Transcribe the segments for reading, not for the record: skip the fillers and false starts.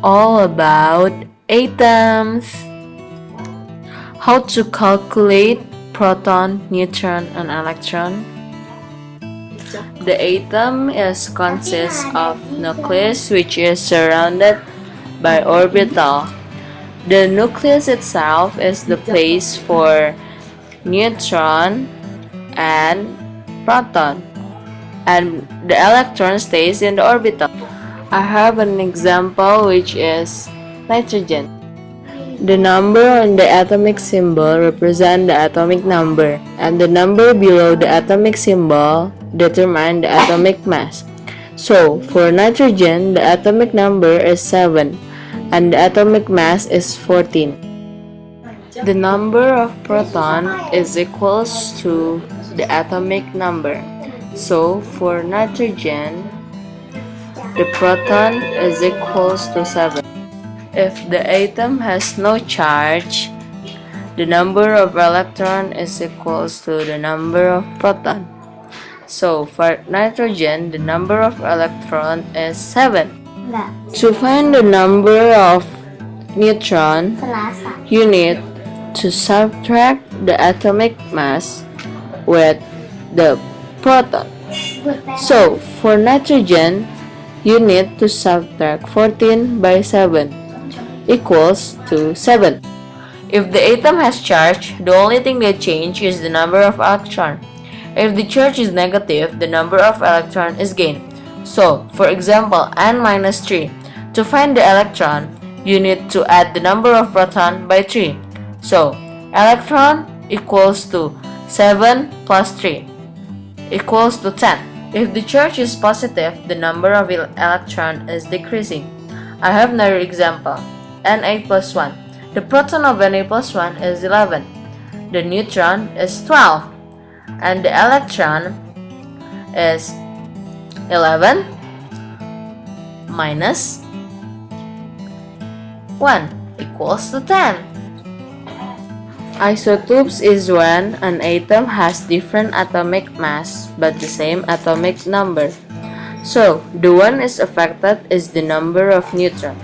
all about atoms. How to calculate proton, neutron, and electron. The atom consists of nucleus which is surrounded by orbital. The nucleus itself is the place for neutron and proton, and the electron stays in the orbital. I have an example which is nitrogen. The number on the atomic symbol represents the atomic number, and the number below the atomic symbol determines the atomic mass. So, for nitrogen, the atomic number is 7, and the atomic mass is 14. The number of proton is equals to the atomic number. So, for nitrogen, the proton is equals to 7. If the atom has no charge, the number of electron is equals to the number of proton. So for nitrogen, the number of electron is 7. To find the number of neutron, you need to subtract the atomic mass with the proton. So for nitrogen, you need to subtract 14 by 7 equals to 7. If the atom has charge, the only thing that changes is the number of electron. If the charge is negative, the number of electron is gained. So, for example, n minus 3. To find the electron, you need to add the number of proton by 3. So, electron equals to 7 plus 3 equals to 10. If the charge is positive, the number of electron is decreasing. I have another example. Na plus 1. The proton of Na plus 1 is 11. The neutron is 12. And the electron is 11 minus 1 equals to 10. Isotopes is when an atom has different atomic mass but the same atomic number. So, the one is affected is the number of neutrons.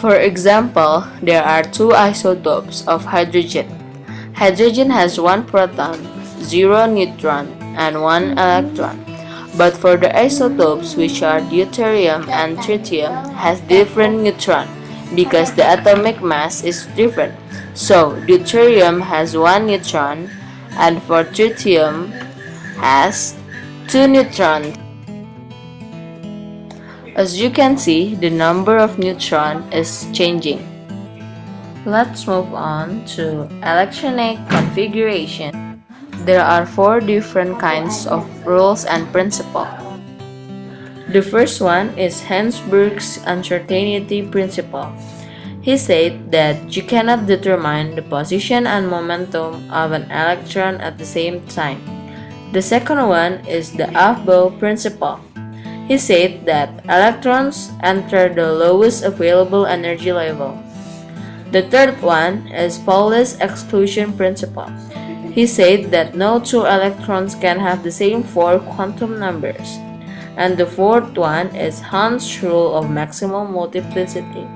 For example, there are two isotopes of hydrogen. Hydrogen has 1 proton, 0 neutron, and 1 electron. But for the isotopes which are deuterium and tritium has different neutron because the atomic mass is different. So, deuterium has 1 neutron and for tritium has 2 neutrons. As you can see, the number of neutrons is changing. Let's move on to electronic configuration. There are 4 different kinds of rules and principles. The first one is Heisenberg's uncertainty principle. He said that you cannot determine the position and momentum of an electron at the same time. The second one is the Aufbau principle. He said that electrons enter the lowest available energy level. The third one is Pauli's exclusion principle. He said that no 2 electrons can have the same 4 quantum numbers. And the fourth one is Hund's rule of maximum multiplicity.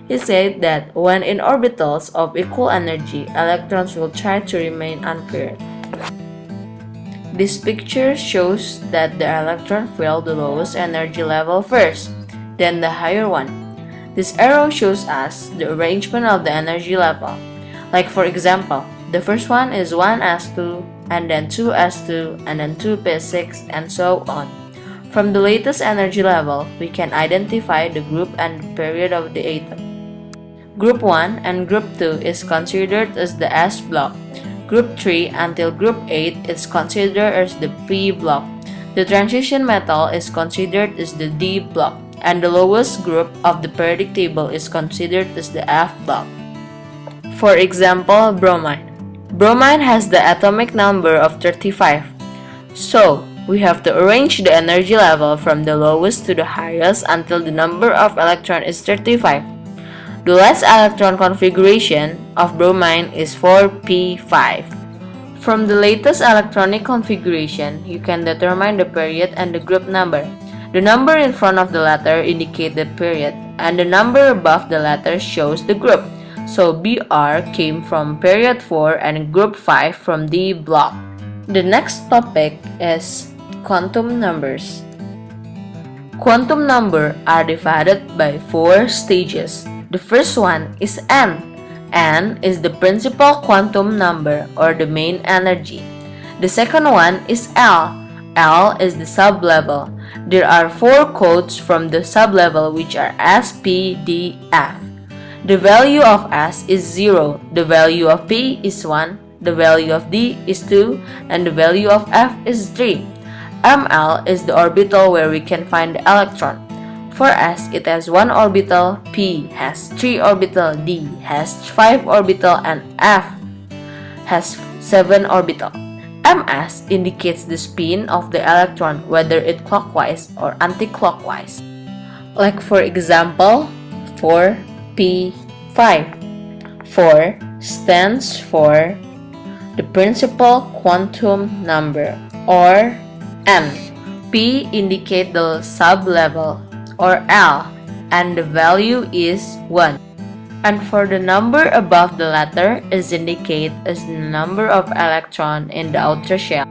He said that when in orbitals of equal energy, electrons will try to remain unpaired. This picture shows that the electron fell the lowest energy level first, then the higher one. This arrow shows us the arrangement of the energy level. Like for example, the first one is 1s2, and then 2s2, and then 2p6, and so on. From the latest energy level, we can identify the group and the period of the atom. Group 1 and Group 2 is considered as the S block. Group 3 until Group 8 is considered as the P block. The transition metal is considered as the D block, and the lowest group of the periodic table is considered as the F block. For example, bromine. Bromine has the atomic number of 35. So, we have to arrange the energy level from the lowest to the highest until the number of electrons is 35. The last electron configuration of bromine is 4p5. From the latest electronic configuration, you can determine the period and the group number. The number in front of the letter indicates the period, and the number above the letter shows the group. So BR came from period 4 and group 5 from D block. The next topic is quantum numbers. Quantum numbers are divided by 4 stages. The first one is N. N is the principal quantum number or the main energy. The second one is L. L is the sublevel. There are 4 codes from the sublevel which are S, P, D, F. The value of S is 0, the value of P is 1, the value of D is 2, and the value of F is 3. ML is the orbital where we can find the electron. For S, it has 1 orbital, P has 3 orbital, D has 5 orbital, and F has 7 orbital. MS indicates the spin of the electron, whether it clockwise or anti-clockwise. Like for example, 4P5. 4 stands for the principal quantum number or M. P indicate the sublevel or L, and the value is 1. And for the number above the letter is indicate as the number of electron in the outer shell.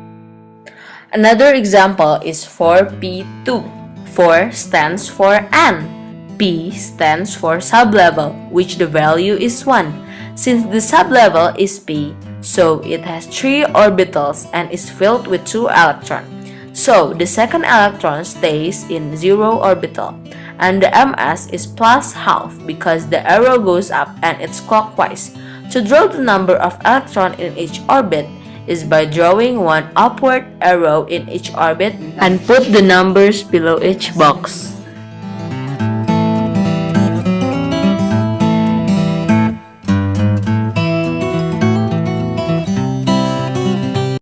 Another example is 4P2. 4 stands for N. P stands for sublevel, which the value is 1. Since the sublevel is P, so it has 3 orbitals and is filled with 2 electrons. So the second electron stays in 0 orbital. And the MS is plus half because the arrow goes up and it's clockwise. To draw the number of electrons in each orbit is by drawing one upward arrow in each orbit and put the numbers below each box.